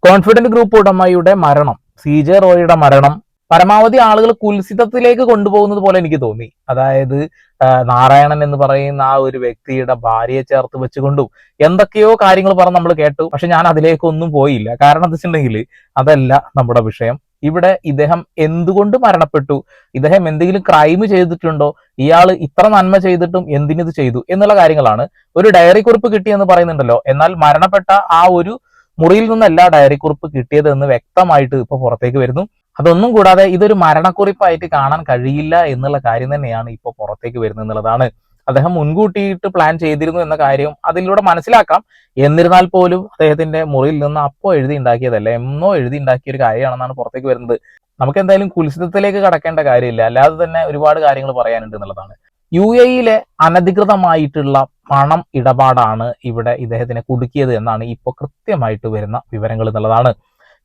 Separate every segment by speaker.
Speaker 1: Confident group ഉടമയുടെ മരണം, CJ റോയിയുടെ മരണം പരമാവധി ആളുകൾ കുൽസിതത്തിലേക്ക് കൊണ്ടുപോകുന്നത് പോലെ എനിക്ക് തോന്നി. അതായത് നാരായണൻ എന്ന് പറയുന്ന ആ ഒരു വ്യക്തിയുടെ ഭാര്യയെ ചേർത്ത് വെച്ചുകൊണ്ടും എന്തൊക്കെയോ കാര്യങ്ങൾ പറഞ്ഞ് നമ്മൾ കേട്ടു. പക്ഷെ ഞാൻ അതിലേക്കൊന്നും പോയില്ല. കാരണം എന്താ വെച്ചിട്ടുണ്ടെങ്കിൽ അതല്ല നമ്മുടെ വിഷയം. ഇവിടെ ഇദ്ദേഹം എന്തുകൊണ്ട് മരണപ്പെട്ടു, ഇദ്ദേഹം എന്തെങ്കിലും ക്രൈം ചെയ്തിട്ടുണ്ടോ, ഇയാൾ ഇത്ര നന്മ ചെയ്തിട്ടും എന്തിനിത് ചെയ്തു എന്നുള്ള കാര്യങ്ങളാണ്. ഒരു ഡയറി കുറിപ്പ് കിട്ടിയെന്ന് പറയുന്നുണ്ടല്ലോ, എന്നാൽ മരണപ്പെട്ട ആ ഒരു മുറിയിൽ നിന്നല്ല ഡയറി കുറിപ്പ് കിട്ടിയത് എന്ന് വ്യക്തമായിട്ട് ഇപ്പൊ പുറത്തേക്ക് വരുന്നു. അതൊന്നും കൂടാതെ ഇതൊരു മരണക്കുറിപ്പായിട്ട് കാണാൻ കഴിയില്ല എന്നുള്ള കാര്യം തന്നെയാണ് ഇപ്പോൾ പുറത്തേക്ക് വരുന്നത് എന്നുള്ളതാണ്. അദ്ദേഹം മുൻകൂട്ടിയിട്ട് പ്ലാൻ ചെയ്തിരുന്നു എന്ന കാര്യം അതിലൂടെ മനസ്സിലാക്കാം. എന്നിരുന്നാൽ പോലും അദ്ദേഹത്തിന്റെ മുറിയിൽ നിന്ന് അപ്പോൾ എഴുതി ഉണ്ടാക്കിയതല്ല, എന്നോ എഴുതി ഉണ്ടാക്കിയ ഒരു കാര്യമാണെന്നാണ് പുറത്തേക്ക് വരുന്നത്. നമുക്ക് എന്തായാലും കുൽസിതത്തിലേക്ക് കടക്കേണ്ട കാര്യമില്ല, അല്ലാതെ തന്നെ ഒരുപാട് കാര്യങ്ങൾ പറയാനുണ്ട് എന്നുള്ളതാണ്. UAE അനധികൃതമായിട്ടുള്ള പണം ഇടപാടാണ് ഇവിടെ ഇദ്ദേഹത്തിനെ കുടുക്കിയത് എന്നാണ് ഇപ്പോൾ കൃത്യമായിട്ട് വരുന്ന വിവരങ്ങൾ എന്നുള്ളതാണ്.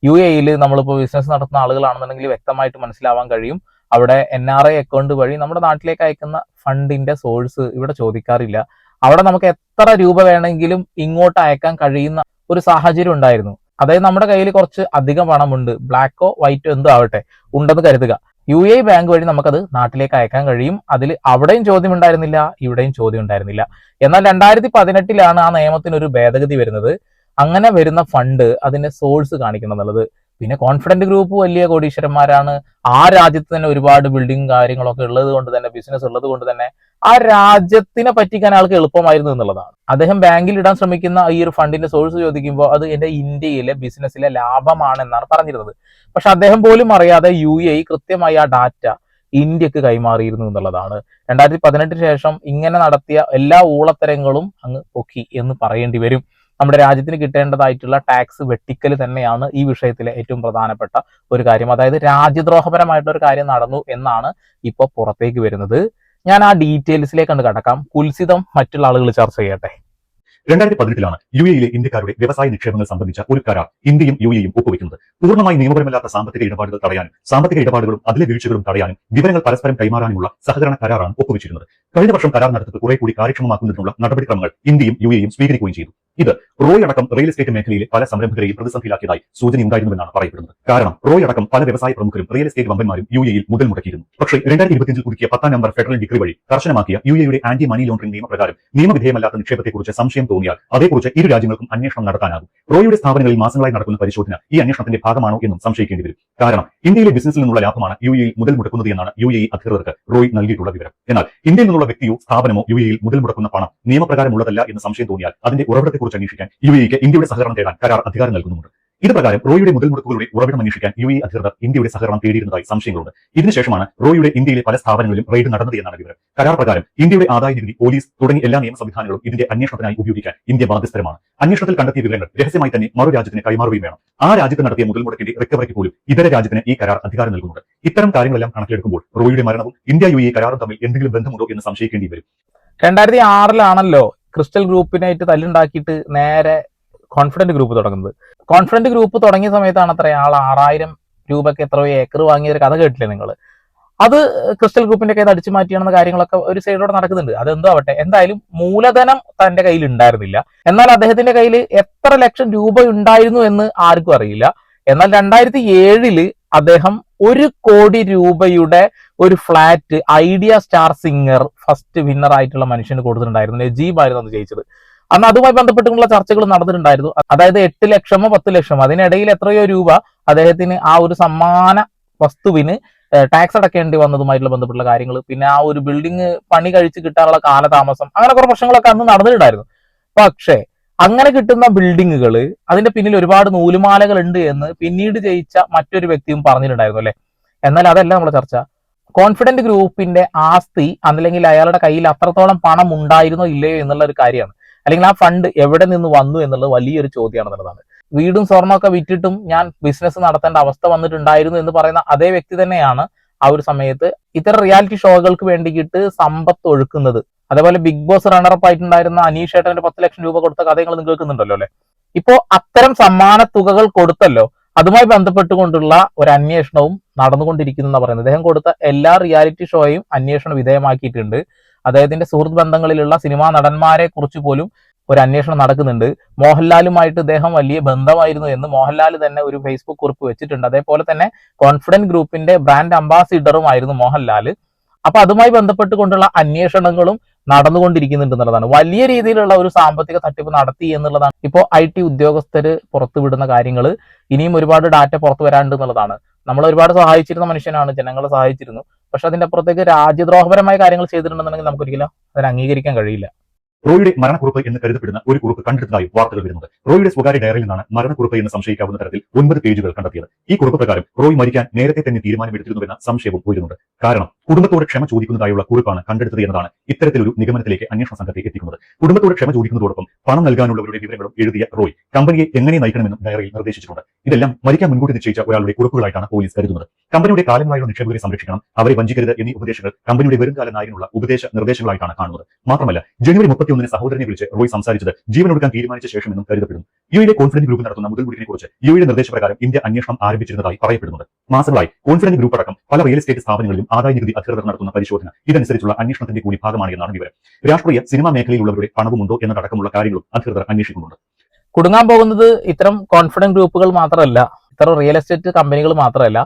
Speaker 1: UAE നമ്മളിപ്പോൾ ബിസിനസ് നടത്തുന്ന ആളുകളാണെന്നുണ്ടെങ്കിൽ വ്യക്തമായിട്ട് മനസ്സിലാവാൻ കഴിയും. അവിടെ NRI അക്കൗണ്ട് വഴി നമ്മുടെ നാട്ടിലേക്ക് അയക്കുന്ന ഫണ്ടിന്റെ സോഴ്സ് ഇവിടെ ചോദിക്കാറില്ല. അവിടെ നമുക്ക് എത്ര രൂപ വേണമെങ്കിലും ഇങ്ങോട്ട് അയക്കാൻ കഴിയുന്ന ഒരു സാഹചര്യം ഉണ്ടായിരുന്നു. അതായത് നമ്മുടെ കയ്യിൽ കുറച്ച് അധികം പണമുണ്ട്, ബ്ലാക്കോ വൈറ്റോ എന്തോ ആവട്ടെ ഉണ്ടെന്ന് കരുതുക. UAE ബാങ്ക് വഴി നമുക്കത് നാട്ടിലേക്ക് അയക്കാൻ കഴിയും. അതിൽ അവിടെയും ചോദ്യം ഉണ്ടായിരുന്നില്ല, ഇവിടെയും ചോദ്യം ഉണ്ടായിരുന്നില്ല. എന്നാൽ 2018 ആ നിയമത്തിന് ഒരു ഭേദഗതി വരുന്നത്. അങ്ങനെ വരുന്ന ഫണ്ട് അതിന്റെ സോഴ്സ് കാണിക്കണം എന്നുള്ളത്. പിന്നെ കോൺഫിഡന്റ് ഗ്രൂപ്പ് വലിയ കോടീശ്വരന്മാരാണ്. ആ രാജ്യത്ത് തന്നെ ഒരുപാട് ബിൽഡിംഗ് കാര്യങ്ങളൊക്കെ ഉള്ളത് കൊണ്ട് തന്നെ, ബിസിനസ് ഉള്ളത് കൊണ്ട് തന്നെ ആ രാജ്യത്തിനെ പറ്റിക്കാൻ ആൾക്ക് എളുപ്പമായിരുന്നു എന്നുള്ളതാണ്. അദ്ദേഹം ബാങ്കിൽ ഇടാൻ ശ്രമിക്കുന്ന ഈ ഒരു ഫണ്ടിന്റെ സോഴ്സ് ചോദിക്കുമ്പോൾ അത് എന്റെ ഇന്ത്യയിലെ ബിസിനസ്സിലെ ലാഭമാണെന്നാണ് പറഞ്ഞിരുന്നത്. പക്ഷെ അദ്ദേഹം പോലും അറിയാതെ UAE കൃത്യമായി ആ ഡാറ്റ ഇന്ത്യക്ക് കൈമാറിയിരുന്നു എന്നുള്ളതാണ്. 2018 ശേഷം ഇങ്ങനെ നടത്തിയ എല്ലാ ഊളത്തരങ്ങളും അങ്ങ് പൊക്കി എന്ന് പറയേണ്ടി വരും. നമ്മുടെ രാജ്യത്തിന് കിട്ടേണ്ടതായിട്ടുള്ള ടാക്സ് വെട്ടിക്കൽ തന്നെയാണ് ഈ വിഷയത്തിലെ ഏറ്റവും പ്രധാനപ്പെട്ട ഒരു കാര്യം. അതായത് രാജ്യദ്രോഹപരമായിട്ടുള്ള ഒരു കാര്യം നടന്നു എന്നാണ് ഇപ്പോൾ പുറത്തേക്ക് വരുന്നത്. ഞാൻ ആ ഡീറ്റെയിൽസിലേക്ക് കടക്കാം. കുൽസിതം മറ്റുള്ള ആളുകൾ ചർച്ച ചെയ്യട്ടെ.
Speaker 2: 2018 UAE ഇന്ത്യക്കാരുടെ വ്യവസായ നിക്ഷേപങ്ങൾ സംബന്ധിച്ച ഒരു കരാർ ഇന്ത്യയും UAE ഒപ്പുവെക്കുന്നത്. പൂർണ്ണമായി നിയമപരമല്ലാത്ത സാമ്പത്തിക ഇടപാടുകൾ തടയാനും സാമ്പത്തിക ഇടപാടുകളും അതിലെ വീഴ്ചകളും തടയാനും വിവരങ്ങൾ പരസ്പരം കൈമാറാനുമുള്ള സഹകരണ കരാറാണ് ഒപ്പുവെച്ചിരുന്നത്. കഴിഞ്ഞ വർഷം കരാർ നടത്തിപ്പ് കുറെ കൂടി കാര്യക്ഷമമാക്കുന്നതിനുള്ള നടപടിക്രമങ്ങൾ ഇന്ത്യയും UAE സ്വീകരിക്കുകയും ചെയ്തു. ഇത് റോയ് അടക്കം റിയൽ എസ്റ്റേറ്റ് മേഖലയിലെ പല സംരംഭകരെയും പ്രതിസന്ധിയിലാക്കിയതായി സൂചനയുണ്ടായിരുന്നുവെന്നാണ് പറയപ്പെടുന്നത്. കാരണം റോയ് അടക്കം പല വ്യവസായ പ്രമുഖരും റിയൽ എസ്റ്റേറ്റ് വമ്പന്മാരും UAE മുതൽ മുടക്കിയിരുന്നു. പക്ഷേ 2025 പുതുക്കിയ 10 നമ്പർ ഫെഡറൽ ഡിഗ്രി വഴി കർശനമാക്കിയ UAE ആന്റി മണി ലോണ്ടറിംഗ് നിയമപ്രകാരം നിയമവിധേയമല്ലാത്ത നിക്ഷേപത്തെക്കുറിച്ച് സംശയം തോന്നിയാൽ അതേക്കുറിച്ച് ഇരു രാജ്യങ്ങൾക്കും അന്വേഷണം നടത്താനാകും. റോയുടെ സ്ഥാപനങ്ങളിൽ മാസങ്ങളായി നടക്കുന്ന പരിശോധന ഈ അന്വേഷണത്തിന്റെ ഭാഗമാണോ എന്നും സംശയിക്കേണ്ടി വരും. കാരണം ഇന്ത്യയിലെ ബിസിനസ്സിൽ നിന്നുള്ള ലാഭമാണ് UAE മുതൽ മുടക്കുന്നത് എന്നാണ് UAE അധികൃതർക്ക് റോയ് നൽകിയിട്ടുള്ള വിവരം. എന്നാൽ ഇന്ത്യയിൽ നിന്നുള്ള വ്യക്തിയോ സ്ഥാപനമോ UAE മുതൽ മുടക്കുന്ന പണം നിയമപ്രകാരമുള്ളതല്ല എന്ന് സംശയം തോന്നിയാൽ അതിന്റെ ഉറവിടത്തെക്കുറിച്ച് അന്വേഷിക്കാൻ UAEക്ക് ഇന്ത്യയുടെ സഹകരണം തേടാൻ കരാർ അധികാരം നൽകുന്നുണ്ട്. ഇത് പ്രകാരം റോയുടെ മുതൽ മുടക്കുകളുടെ ഉറവിടം അന്വേഷിക്കാൻ UAE അധികൃതർ ഇന്ത്യയുടെ സഹകരണം തേടിയിരുന്നതായി സംശയങ്ങളുണ്ട്. ഇതിനുശേഷമാണ് റോയുടെ ഇന്ത്യയിലെ പല സ്ഥാപനങ്ങളിലും റെയ്ഡ് നടന്നത് എന്നാണ് വിവരം. കരാർ പ്രകാരം ഇന്ത്യയുടെ ആദായ നികുതി, പോലീസ് തുടങ്ങി എല്ലാ നിയമ സംവിധാനങ്ങളും ഇതിന്റെ അന്വേഷണത്തിനായി ഉപയോഗിക്കാൻ ഇന്ത്യ ബാധ്യസ്ഥരമാണ്. അന്വേഷണത്തിൽ കണ്ടെത്തിയ വിവരങ്ങൾ രഹസ്യമായി തന്നെ മറു രാജ്യത്തിന് കൈമാറുകയും വേണം. ആ രാജ്യത്ത് നടത്തിയ മുതൽ മുടക്കിന്റെ റിക്കവറിക്ക് പോലും ഇതര രാജ്യത്തിന് ഈ കരാർ അധികാരം നൽകുന്നുണ്ട്. ഇത്തരം കാര്യങ്ങളെല്ലാം കണക്കിലെടുക്കുമ്പോൾ റോയുടെ മരണവും ഇന്ത്യ UAE കരാറും തമ്മിൽ എന്തെങ്കിലും ബന്ധമുണ്ടോ എന്ന് സംശയിക്കേണ്ടി വരും.
Speaker 1: 2006 ക്രിസ്റ്റൽ ഗ്രൂപ്പിനായിട്ട് തല്ലുണ്ടാക്കിയിട്ട് നേരെ കോൺഫിഡന്റ് ഗ്രൂപ്പ് തുടങ്ങുന്നത്. കോൺഫിഡന്റ് ഗ്രൂപ്പ് തുടങ്ങിയ സമയത്താണ് അത്ര ആൾ 6000 രൂപയ്ക്ക് എത്രയോ ഏക്കർ വാങ്ങിയ ഒരു കഥ കേട്ടില്ലേ നിങ്ങൾ? അത് ക്രിസ്റ്റൽ ഗ്രൂപ്പിന്റെ കയ്യിൽ അടിച്ചു മാറ്റിയാണെന്ന കാര്യങ്ങളൊക്കെ ഒരു സൈഡിലൂടെ നടക്കുന്നുണ്ട്. അതെന്തോ ആവട്ടെ, എന്തായാലും മൂലധനം തന്റെ കയ്യിൽ ഉണ്ടായിരുന്നില്ല. എന്നാൽ അദ്ദേഹത്തിന്റെ കയ്യിൽ എത്ര ലക്ഷം രൂപ ഉണ്ടായിരുന്നു എന്ന് ആർക്കും അറിയില്ല. എന്നാൽ 2007 അദ്ദേഹം 1 കോടി രൂപയുടെ ഒരു flat idea star singer first winner ആയിട്ടുള്ള മനുഷ്യന് കൊടുത്തിട്ടുണ്ടായിരുന്നു. നജീബ് ആയിരുന്നു അന്ന് ജയിച്ചത്. അന്ന് അതുമായി ബന്ധപ്പെട്ടുള്ള ചർച്ചകൾ നടന്നിട്ടുണ്ടായിരുന്നു. അതായത് 8 ലക്ഷമോ 10 ലക്ഷമോ അതിനിടയിൽ എത്രയോ രൂപ അദ്ദേഹത്തിന് ആ ഒരു സമ്മാന വസ്തുവിന് ടാക്സ് അടക്കേണ്ടി വന്നതുമായിട്ടുള്ള ബന്ധപ്പെട്ടുള്ള കാര്യങ്ങൾ, പിന്നെ ആ ഒരു ബിൽഡിംഗ് പണി കഴിച്ച് കിട്ടാനുള്ള കാലതാമസം, അങ്ങനെ കുറെ പ്രശ്നങ്ങളൊക്കെ അന്ന് നടന്നിട്ടുണ്ടായിരുന്നു. പക്ഷേ അങ്ങനെ കിട്ടുന്ന ബിൽഡിങ്ങുകൾ അതിന്റെ പിന്നിൽ ഒരുപാട് നൂലുമാലകൾ ഉണ്ട് എന്ന് പിന്നീട് ജയിച്ച മറ്റൊരു വ്യക്തിയും പറഞ്ഞിട്ടുണ്ടായിരുന്നു അല്ലെ. എന്നാൽ അതല്ല നമ്മുടെ ചർച്ച. കോൺഫിഡന്റ് ഗ്രൂപ്പിന്റെ ആസ്തി അല്ലെങ്കിൽ അയാളുടെ കയ്യിൽ അത്രത്തോളം പണം ഉണ്ടായിരുന്നോ ഇല്ലയോ എന്നുള്ള ഒരു കാര്യമാണ്. അല്ലെങ്കിൽ ആ ഫണ്ട് എവിടെ നിന്ന് വന്നു എന്നുള്ളത് വലിയൊരു ചോദ്യമാണെന്നുള്ളതാണ്. വീടും സ്വർണ്ണമൊക്കെ വിറ്റിട്ടും ഞാൻ ബിസിനസ് നടത്തേണ്ട അവസ്ഥ വന്നിട്ടുണ്ടായിരുന്നു എന്ന് പറയുന്ന അതേ വ്യക്തി തന്നെയാണ് ആ ഒരു സമയത്ത് ഇത്തരം റിയാലിറ്റി ഷോകൾക്ക് വേണ്ടിയിട്ട് സമ്പത്ത് ഒഴുക്കുന്നത്. അതേപോലെ ബിഗ് ബോസ് റണ്ണറപ്പ് ആയിട്ടുണ്ടായിരുന്ന അനീഷ് ഏട്ടന് 10 ലക്ഷം രൂപ കൊടുത്ത കഥകൾ നിങ്ങൾ കേൾക്കുന്നുണ്ടല്ലോ അല്ലെ. ഇപ്പോ അത്തരം സമ്മാന തുകകൾ കൊടുത്തല്ലോ, അതുമായി ബന്ധപ്പെട്ടുകൊണ്ടുള്ള ഒരു അന്വേഷണവും നടന്നുകൊണ്ടിരിക്കുന്നു പറയുന്നത്. അദ്ദേഹം കൊടുത്ത എല്ലാ റിയാലിറ്റി ഷോയും അന്വേഷണ വിധേയമാക്കിയിട്ടുണ്ട്. അദ്ദേഹത്തിന്റെ സുഹൃത്ത് ബന്ധങ്ങളിലുള്ള സിനിമാ നടന്മാരെ കുറിച്ച് പോലും ഒരു അന്വേഷണം നടക്കുന്നുണ്ട്. മോഹൻലാലുമായിട്ട് ഇദ്ദേഹം വലിയ ബന്ധമായിരുന്നു എന്ന് മോഹൻലാൽ തന്നെ ഒരു ഫേസ്ബുക്ക് കുറിപ്പ് വെച്ചിട്ടുണ്ട്. അതേപോലെ തന്നെ കോൺഫിഡന്റ് ഗ്രൂപ്പിന്റെ ബ്രാൻഡ് അംബാസിഡറുമായിരുന്നു മോഹൻലാൽ. അപ്പൊ അതുമായി ബന്ധപ്പെട്ടുകൊണ്ടുള്ള അന്വേഷണങ്ങളും നടന്നുകൊണ്ടിരിക്കുന്നുണ്ട് എന്നുള്ളതാണ്. വലിയ രീതിയിലുള്ള ഒരു സാമ്പത്തിക തട്ടിപ്പ് നടത്തി എന്നുള്ളതാണ് ഇപ്പോൾ IT ഉദ്യോഗസ്ഥര് പുറത്തുവിടുന്ന കാര്യങ്ങൾ. ഇനിയും ഒരുപാട് ഡാറ്റ പുറത്തു വരാനുണ്ട് എന്നുള്ളതാണ്. നമ്മൾ ഒരുപാട് സഹായിച്ചിരുന്ന മനുഷ്യനാണ്, ജനങ്ങളെ സഹായിച്ചിരുന്നു. പക്ഷെ അതിന്റെ അപ്പുറത്തേക്ക് രാജ്യദ്രോഹപരമായ കാര്യങ്ങൾ ചെയ്തിട്ടുണ്ടെന്നുണ്ടെങ്കിൽ നമുക്കൊരിക്കലും അതിനെ അംഗീകരിക്കാൻ കഴിയില്ല.
Speaker 2: റോയിയുടെ മരണക്കുറിപ്പ് എന്ന് കരുതപ്പെടുന്ന ഒരു കുറിപ്പ് കണ്ടെടുത്തതായും വാർത്തകൾ വരുന്നുണ്ട്. റോയിയുടെ സ്വകാര്യ ഡയറിയിൽ നിന്നാണ് മരണക്കുറിപ്പ് എന്ന് സംശയിക്കാവുന്ന തരത്തിൽ 9 പേജുകൾ കണ്ടെത്തിയത്. ഈ കുറിപ്പ് പ്രകാരം റോയ് മരിക്കാൻ നേരത്തെ തന്നെ തീരുമാനമെടുത്തിരുന്നുവെന്ന സംശയവും ഉയരുന്നുണ്ട്. കാരണം കുടുംബത്തോട് ക്ഷമ ചോദിക്കുന്നതായുള്ള കുറിപ്പാണ് കണ്ടെടുത്തത് എന്നതാണ് ഇത്തരത്തിലൊരു നിഗമനത്തിലേക്ക് അന്വേഷണ സംഘത്തെ എത്തിക്കുന്നത്. കുടുംബത്തോട് ക്ഷമ ചോദിക്കുന്നതോടൊപ്പം പണം നൽകാനുള്ളവരുടെ വിവരങ്ങളും എഴുതിയ റോയ് കമ്പനിയെ എങ്ങനെ നയിക്കണമെന്നും ഡയറിയിൽ നിർദ്ദേശിച്ചിട്ടുണ്ട്. ഇതെല്ലാം മരിക്കാൻ മുൻകൂട്ടി നിശ്ചയിച്ച ഒരാളുടെ കുറിപ്പുകളായിട്ടാണ് പോലീസ് കരുതുന്നത്. കമ്പനിയുടെ കാലങ്ങളായുള്ള നിക്ഷേപകരെ സംരക്ഷിക്കണം, അവരെ വഞ്ചിക്കരുത് എന്നീ ഉപദേശങ്ങൾ കമ്പനിയുടെ വരുംകാല നായകനുള്ള ഉപദേശ നിർദ്ദേശങ്ങളായിട്ടാണ് കാണുന്നത്. മാത്രമല്ല ജനുവരി 31 സഹോദരനെ വിളിച്ച് റോയ് സംസാരിച്ചത് ജീവനൊടുക്കാൻ തീരുമാനിച്ച ശേഷമെന്നും കരുതപ്പെടുന്നു. യുഎയിലെ കോൺഫിഡന്റ് ഗ്രൂപ്പ് നടത്തുന്ന മുതൽമുടിക്കിനെ കുറിച്ച് യുഎയുടെ നിർദ്ദേശപ്രകാരം ഇന്ത്യ അന്വേഷണം ആരംഭിച്ചിരുന്നതായി പറയപ്പെടുന്നുണ്ട്. മാസങ്ങളായി കോൺഫിഡന്റ് ഗ്രൂപ്പ് അടക്കം പല റിയൽ എസ്റ്റേറ്റ് സ്ഥാപനങ്ങളിലും ആദായനികുതി അധികൃതർ നടത്തുന്ന പരിശോധന ഇതനുസരിച്ചുള്ള അന്വേഷണത്തിന്റെ കൂടി ഭാഗമാണ് എന്നാണ് വിവരം. രാഷ്ട്രീയ സിനിമാ മേഖലയിലുള്ളവരുടെ പണവുമുണ്ടോ എന്നതടക്കമുള്ള കാര്യങ്ങളും അധികൃതർ അന്വേഷിക്കുന്നുണ്ട്.
Speaker 1: കുടുങ്ങാൻ പോകുന്നത് ഇത്തരം കോൺഫിഡന്റ് ഗ്രൂപ്പുകൾ മാത്രമല്ല, ഇത്തരം റിയൽ എസ്റ്റേറ്റ് കമ്പനികൾ മാത്രമല്ല,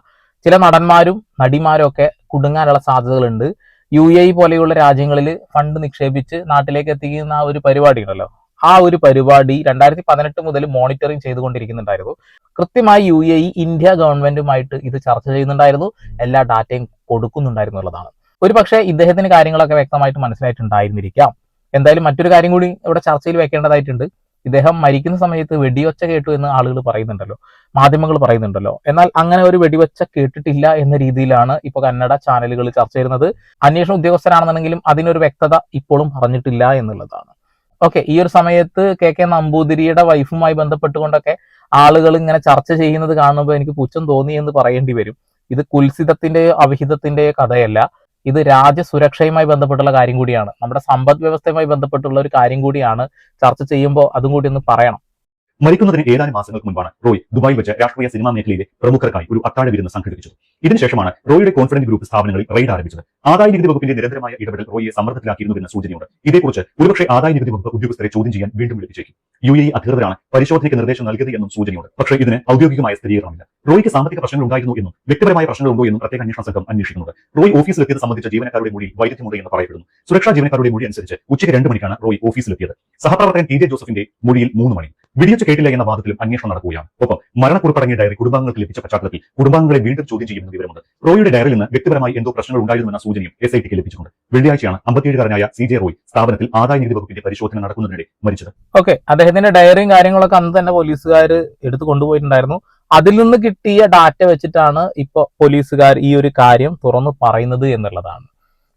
Speaker 1: ചില നടന്മാരും നടിമാരും ഒക്കെ കുടുങ്ങാനുള്ള സാധ്യതകളുണ്ട്. UAE പോലെയുള്ള രാജ്യങ്ങളിൽ ഫണ്ട് നിക്ഷേപിച്ച് നാട്ടിലേക്ക് എത്തിക്കുന്ന ആ ഒരു പരിപാടി ഉണ്ടല്ലോ, ആ ഒരു പരിപാടി 2018 മുതൽ മോണിറ്ററിംഗ് ചെയ്തുകൊണ്ടിരിക്കുന്നുണ്ടായിരുന്നു. കൃത്യമായി UAE ഇന്ത്യ ഗവൺമെന്റുമായിട്ട് ഇത് ചർച്ച ചെയ്യുന്നുണ്ടായിരുന്നു, എല്ലാ ഡാറ്റയും കൊടുക്കുന്നുണ്ടായിരുന്നു എന്നുള്ളതാണ്. ഒരു പക്ഷേ ഇദ്ദേഹത്തിന് കാര്യങ്ങളൊക്കെ വ്യക്തമായിട്ട് മനസ്സിലായിട്ടുണ്ടായിരുന്നിരിക്കാം. എന്തായാലും മറ്റൊരു കാര്യം കൂടി ഇവിടെ ചർച്ചയിൽ വെക്കേണ്ടതായിട്ടുണ്ട്. ഇദ്ദേഹം മരിക്കുന്ന സമയത്ത് വെടിയൊച്ച കേട്ടു എന്ന് ആളുകൾ പറയുന്നുണ്ടല്ലോ, മാധ്യമങ്ങൾ പറയുന്നുണ്ടല്ലോ. എന്നാൽ അങ്ങനെ ഒരു വെടിവെച്ച കേട്ടിട്ടില്ല എന്ന രീതിയിലാണ് ഇപ്പോൾ കന്നഡ ചാനലുകൾ ചർച്ച ചെയ്യുന്നത്. അന്വേഷണ ഉദ്യോഗസ്ഥരാണെന്നുണ്ടെങ്കിലും അതിനൊരു വ്യക്തത ഇപ്പോഴും പറഞ്ഞിട്ടില്ല എന്നുള്ളതാണ്. ഓക്കെ, ഈ ഒരു സമയത്ത് KK നമ്പൂതിരിയുടെ വൈഫുമായി ബന്ധപ്പെട്ടുകൊണ്ടൊക്കെ ആളുകൾ ഇങ്ങനെ ചർച്ച ചെയ്യുന്നത് കാണുമ്പോൾ എനിക്ക് പുച്ഛം തോന്നി എന്ന് പറയേണ്ടി വരും. ഇത് കുൽസിതത്തിന്റെയോ അവിഹിതത്തിന്റെയോ കഥയല്ല, ഇത് രാജ്യസുരക്ഷയുമായി ബന്ധപ്പെട്ടുള്ള കാര്യം കൂടിയാണ്, നമ്മുടെ സമ്പദ് വ്യവസ്ഥയുമായി ബന്ധപ്പെട്ടുള്ള ഒരു കാര്യം കൂടിയാണ്. ചർച്ച ചെയ്യുമ്പോൾ അതും കൂടി ഒന്ന് പറയണം.
Speaker 2: മരിക്കുന്നതിന് ഏതാനും മാസങ്ങൾക്ക് മുൻപാണ് റോയ് ദുബായിൽ വെച്ച് രാഷ്ട്രീയ സിനിമാ മേഖലയിലെ പ്രമുഖർക്കായി ഒരു അത്താഴ വിരുന്ന് സംഘടിപ്പിച്ചത്. ഇതിനുശേഷമാണ് റോയിയുടെ കോൺഫിഡന്റ് ഗ്രൂപ്പ് സ്ഥാപനങ്ങളിൽ റെയ്ഡ് ആരംഭിച്ചത്. ആദായ നികുതി വകുപ്പിന്റെ നിരന്തരമായ ഇടപെടൽ റോയിയെ സമ്മർദ്ദത്തിലാക്കിയിരുന്നുവെന്ന സൂചനയുണ്ട്. ഇതേക്കുറിച്ച് ഒരുപക്ഷെ ആദായ നികുതി വകുപ്പ് ഉദ്യോഗസ്ഥരെ ചോദ്യം ചെയ്യാൻ വീണ്ടും വിളിപ്പിച്ചേക്കും. UAE അധികൃതരാണ് പരിശോധനയ്ക്ക് നിർദ്ദേശം നൽകിയത് എന്നും സൂചനയുണ്ട്. പക്ഷേ ഇതിന് ഔദ്യോഗികമായ സ്ഥിരീകരണമില്ല. റോയിക്ക് സാമ്പത്തിക പ്രശ്നങ്ങൾ ഉണ്ടായിരുന്നു എന്നും വ്യക്തിപരമായ പ്രശ്നങ്ങളുണ്ടോ എന്നും പ്രത്യേക അന്വേഷണ സംഘം അന്വേഷിക്കുന്നുണ്ട്. റോയ് ഓഫീസിലെത്തിയത് സംബന്ധിച്ച ജീവനക്കാരുടെ മൊഴിയിൽ വൈരുദ്ധ്യമുണ്ട് എന്ന് പറയപ്പെടുന്നു. സുരക്ഷാ ജീവനക്കാരുടെ മൊഴി അനുസരിച്ച് ഉച്ചയ്ക്ക് 2 മണിക്കാണ് റോയ് ഓഫീസിലെത്തിയത്. സഹപ്രവർത്തകൻ TJ ജോസഫിന്റെ മൊഴിയിൽ 3 മണി. വെടിവെച്ച് കേട്ടില്ല എന്ന വാദത്തിലും അന്വേഷണം നടക്കുകയാണ്. ഒപ്പം മരണക്കുറിപ്പടങ്ങിയ ഡയറി കുടുംബാംഗങ്ങൾക്ക് ലഭിച്ച പശ്ചാത്തലത്തിൽ കുടുംബാംഗങ്ങളെ വീണ്ടും ചോദ്യം ചെയ്യുമെന്ന് വിവരമുണ്ട്. റോയിയുടെ ഡയറിയിൽ നിന്ന് വ്യക്തിപരമായി എന്തോ പ്രശ്നങ്ങൾ ഉണ്ടായിരുന്നുവെന്ന സൂചനയും SITക്ക് ലഭിച്ചിട്ടുണ്ട്. വെള്ളിയാഴ്ചയാണ് 57-കാരനായ CJ റോയ് സ്ഥാപനത്തിൽ ആദായ നികുതി വകുപ്പിന്റെ പരിശോധന നടക്കുന്നതിനിടെ മരിച്ചത്.
Speaker 1: ഓക്കെ, അദ്ദേഹത്തിന്റെ ഡയറിയും കാര്യങ്ങളൊക്കെ അന്ന് തന്നെ പോലീസുകാർ എടുത്തു കൊണ്ടുപോയിട്ടുണ്ടായിരുന്നു. അതിൽ നിന്ന് കിട്ടിയ ഡാറ്റ വെച്ചിട്ടാണ് ഇപ്പോൾ പോലീസുകാർ ഈ ഒരു കാര്യം തുറന്നു പറയുന്നത് എന്നുള്ളതാണ്.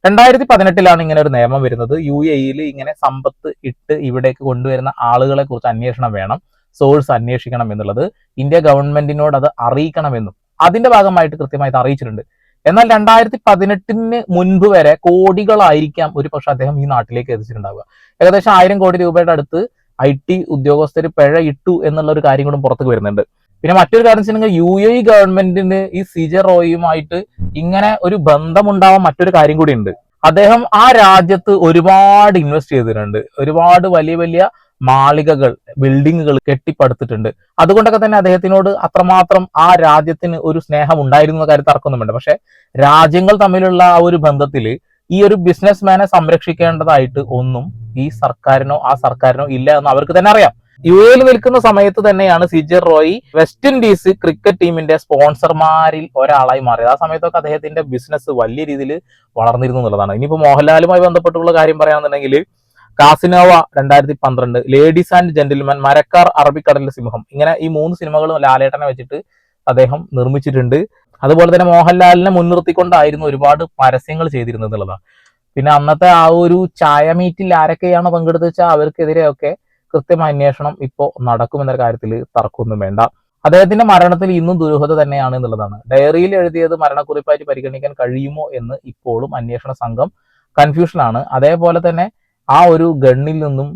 Speaker 1: 2018 ഇങ്ങനെ ഒരു നിയമം വരുന്നത്. UAEയിൽ ഇങ്ങനെ സമ്പത്ത് ഇട്ട് ഇവിടേക്ക് കൊണ്ടുവരുന്ന ആളുകളെ കുറിച്ച് അന്വേഷണം വേണം, സോഴ്സ് അന്വേഷിക്കണം എന്നുള്ളത് ഇന്ത്യ ഗവൺമെന്റിനോട് അത് അറിയിക്കണമെന്നും അതിന്റെ ഭാഗമായിട്ട് കൃത്യമായിട്ട് അറിയിച്ചിട്ടുണ്ട്. എന്നാൽ 2018 മുൻപ് വരെ കോടികളായിരിക്കാം ഒരു പക്ഷെ അദ്ദേഹം ഈ നാട്ടിലേക്ക് എത്തിച്ചിട്ടുണ്ടാവുക. ഏകദേശം 1000 കോടി രൂപയുടെ അടുത്ത് IT ഉദ്യോഗസ്ഥർ പിഴ ഇട്ടു എന്നുള്ള ഒരു കാര്യം കൂടെ പുറത്തേക്ക് വരുന്നുണ്ട്. പിന്നെ മറ്റൊരു കാര്യം വെച്ചിട്ടുണ്ടെങ്കിൽ UAE ഗവൺമെന്റിന് ഈ CJ റോയുമായിട്ട് ഇങ്ങനെ ഒരു ബന്ധമുണ്ടാവാൻ മറ്റൊരു കാര്യം കൂടി ഉണ്ട്. അദ്ദേഹം ആ രാജ്യത്ത് ഒരുപാട് ഇൻവെസ്റ്റ് ചെയ്തിട്ടുണ്ട്, ഒരുപാട് വലിയ വലിയ മാളികകൾ, ബിൽഡിങ്ങുകൾ കെട്ടിപ്പടുത്തിട്ടുണ്ട്. അതുകൊണ്ടൊക്കെ തന്നെ അദ്ദേഹത്തിനോട് അത്രമാത്രം ആ രാജ്യത്തിന് ഒരു സ്നേഹം ഉണ്ടായിരുന്ന കാര്യം തർക്കമൊന്നുമില്ല. പക്ഷെ രാജ്യങ്ങൾ തമ്മിലുള്ള ആ ഒരു ബന്ധത്തിൽ ഈ ഒരു ബിസിനസ്മാനെ സംരക്ഷിക്കേണ്ടതായിട്ട് ഒന്നും ഈ സർക്കാരിനോ ആ സർക്കാരിനോ ഇല്ല എന്ന് അവർക്ക് തന്നെ അറിയാം. UAEയിൽ നിൽക്കുന്ന സമയത്ത് തന്നെയാണ് CJ Roy west Indies cricket ടീമിന്റെ സ്പോൺസർമാരിൽ ഒരാളായി മാറിയത്. ആ സമയത്തൊക്കെ അദ്ദേഹത്തിന്റെ ബിസിനസ് വലിയ രീതിയിൽ വളർന്നിരുന്നു എന്നുള്ളതാണ്. ഇനിയിപ്പോൾ മോഹൻലാലുമായി ബന്ധപ്പെട്ടുള്ള കാര്യം പറയുകയാണെന്നുണ്ടെങ്കിൽ Casanova 2012, ladies and gentleman, Marakkar, അറബിക്കടലിലെ സിംഹം, ഇങ്ങനെ ഈ 3 സിനിമകളും ലാലേട്ടനെ വെച്ചിട്ട് അദ്ദേഹം നിർമ്മിച്ചിട്ടുണ്ട്. അതുപോലെ തന്നെ മോഹൻലാലിനെ മുൻനിർത്തിക്കൊണ്ടായിരുന്നു ഒരുപാട് പരസ്യങ്ങൾ ചെയ്തിരുന്നത് എന്നുള്ളതാണ്. പിന്നെ അന്നത്തെ ആ ഒരു ചായ മീറ്റിൽ ആരൊക്കെയാണ് പങ്കെടുത്ത് വെച്ചാൽ അവർക്കെതിരെയൊക്കെ കൃത്യമായ അന്വേഷണം ഇപ്പോൾ നടക്കുമെന്ന കാര്യത്തിൽ തർക്കമൊന്നും വേണ്ട. അദ്ദേഹത്തിന്റെ മരണത്തിൽ ഇന്നും ദുരൂഹത തന്നെയാണ് എന്നുള്ളതാണ്. ഡയറിയിൽ എഴുതിയത് മരണക്കുറിപ്പായിട്ട് പരിഗണിക്കാൻ കഴിയുമോ എന്ന് ഇപ്പോഴും അന്വേഷണ സംഘം കൺഫ്യൂഷനാണ്. അതേപോലെ തന്നെ ആ ഒരു ഗണ്ണിൽ നിന്നും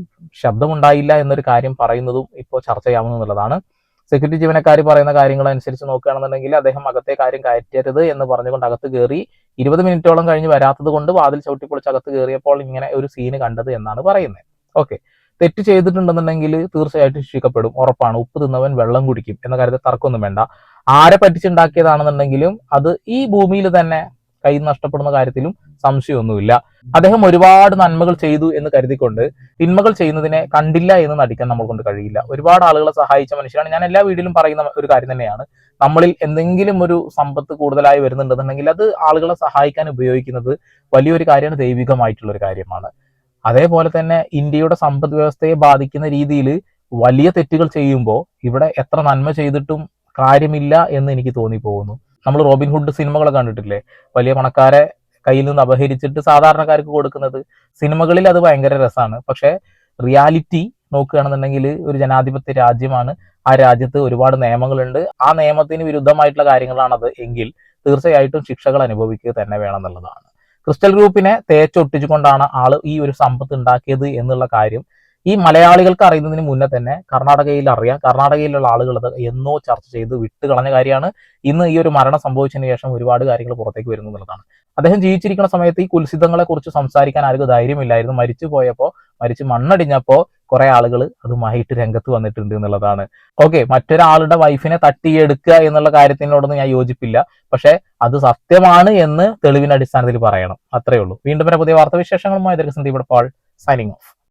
Speaker 1: ശബ്ദമുണ്ടായില്ല എന്നൊരു കാര്യം പറയുന്നതും ഇപ്പോൾ ചർച്ച ചെയ്യാവുന്നതാണ്. സെക്യൂരിറ്റി ജീവനക്കാർ പറയുന്ന കാര്യങ്ങൾ അനുസരിച്ച് നോക്കുകയാണെന്നുണ്ടെങ്കിൽ അദ്ദേഹം അകത്തെ കാര്യം കയറ്റരുത് എന്ന് പറഞ്ഞുകൊണ്ട് അകത്ത് കയറി 20 മിനിറ്റോളം കഴിഞ്ഞ് വരാത്തത് കൊണ്ട് വാതിൽ ചവിട്ടിപ്പൊളിച്ച് അകത്ത് കയറിയപ്പോൾ ഇങ്ങനെ ഒരു സീന് കണ്ടത് എന്നാണ് പറയുന്നത്. ഓക്കെ, തെറ്റ് ചെയ്തിട്ടുണ്ടെന്നുണ്ടെങ്കിൽ തീർച്ചയായിട്ടും ശിക്ഷിക്കപ്പെടും, ഉറപ്പാണ്. ഉപ്പ് തിന്നവൻ വെള്ളം കുടിക്കും എന്ന കാര്യത്തിൽ തർക്കമൊന്നും വേണ്ട. ആരെ പറ്റിച്ചുണ്ടാക്കിയതാണെന്നുണ്ടെങ്കിലും അത് ഈ ഭൂമിയിൽ തന്നെ കൈ നഷ്ടപ്പെടുന്ന കാര്യത്തിലും സംശയമൊന്നുമില്ല. അദ്ദേഹം ഒരുപാട് നന്മകൾ ചെയ്തു എന്ന് കരുതിക്കൊണ്ട് തിന്മകൾ ചെയ്യുന്നതിനെ കണ്ടില്ല എന്ന് നടിക്കാൻ നമ്മൾ കൊണ്ട് കഴിയില്ല. ഒരുപാട് ആളുകളെ സഹായിച്ച മനുഷ്യരാണ്. ഞാൻ എല്ലാ വീഡിയോയിലും പറയുന്ന ഒരു കാര്യം തന്നെയാണ്, നമ്മളിൽ എന്തെങ്കിലും ഒരു സമ്പത്ത് കൂടുതലായി വരുന്നുണ്ടെന്നുണ്ടെങ്കിൽ അത് ആളുകളെ സഹായിക്കാൻ ഉപയോഗിക്കുന്നത് വലിയൊരു കാര്യമാണ്, ദൈവികമായിട്ടുള്ള ഒരു കാര്യമാണ്. അതേപോലെ തന്നെ ഇന്ത്യയുടെ സമ്പദ് വ്യവസ്ഥയെ ബാധിക്കുന്ന രീതിയിൽ വലിയ തെറ്റുകൾ ചെയ്യുമ്പോൾ ഇവിടെ എത്ര നന്മ ചെയ്തിട്ടും കാര്യമില്ല എന്ന് എനിക്ക് തോന്നിപ്പോകുന്നു. നമ്മൾ റോബിൻഹുഡ് സിനിമകളൊക്കെ കണ്ടിട്ടില്ലേ? വലിയ പണക്കാരെ കയ്യിൽ നിന്ന് അപഹരിച്ചിട്ട് സാധാരണക്കാർക്ക് കൊടുക്കുന്നത്. സിനിമകളിൽ അത് ഭയങ്കര രസമാണ്, പക്ഷെ റിയാലിറ്റി നോക്കുകയാണെന്നുണ്ടെങ്കിൽ ഒരു ജനാധിപത്യ രാജ്യമാണ്. ആ രാജ്യത്ത് ഒരുപാട് നിയമങ്ങളുണ്ട്. ആ നിയമത്തിന് വിരുദ്ധമായിട്ടുള്ള കാര്യങ്ങളാണത് എങ്കിൽ തീർച്ചയായിട്ടും ശിക്ഷകൾ അനുഭവിക്കുക തന്നെ വേണം എന്നുള്ളതാണ്. ക്രിസ്റ്റൽ ഗ്രൂപ്പിനെ തേച്ചൊട്ടിച്ചുകൊണ്ടാണ് ആള് ഈ ഒരു സമ്പത്ത് ഉണ്ടാക്കിയത് എന്നുള്ള കാര്യം ഈ മലയാളികൾക്ക് അറിയുന്നതിന് മുന്നേ തന്നെ കർണാടകയിൽ അറിയാം. കർണാടകയിലുള്ള ആളുകൾ അത് എന്നോ ചർച്ച ചെയ്ത് വിട്ട് കളഞ്ഞ കാര്യമാണ്. ഇന്ന് ഈ ഒരു മരണം സംഭവിച്ചതിന് ശേഷം ഒരുപാട് കാര്യങ്ങൾ പുറത്തേക്ക് വരുന്നു എന്നുള്ളതാണ്. അദ്ദേഹം ജീവിച്ചിരിക്കുന്ന സമയത്ത് ഈ കുൽസിതങ്ങളെ കുറിച്ച് സംസാരിക്കാൻ ആർക്കും ധൈര്യമില്ലായിരുന്നു. മരിച്ച് മണ്ണടിഞ്ഞപ്പോ കുറെ ആളുകൾ അതുമായിട്ട് രംഗത്ത് വന്നിട്ടുണ്ട് എന്നുള്ളതാണ്. ഓക്കെ, മറ്റൊരാളുടെ വൈഫിനെ തട്ടിയെടുക്കുക എന്നുള്ള കാര്യത്തിനോടൊന്നും ഞാൻ യോജിപ്പില്ല. പക്ഷെ അത് സത്യമാണ് എന്ന് തെളിവിന്റെ അടിസ്ഥാനത്തിൽ പറയണം, അത്രേ ഉള്ളൂ. വീണ്ടും പുതിയ വാർത്താവിശേഷങ്ങളുമായി സന്ദീപ് പാൾ സൈനിങ് ഓഫ്.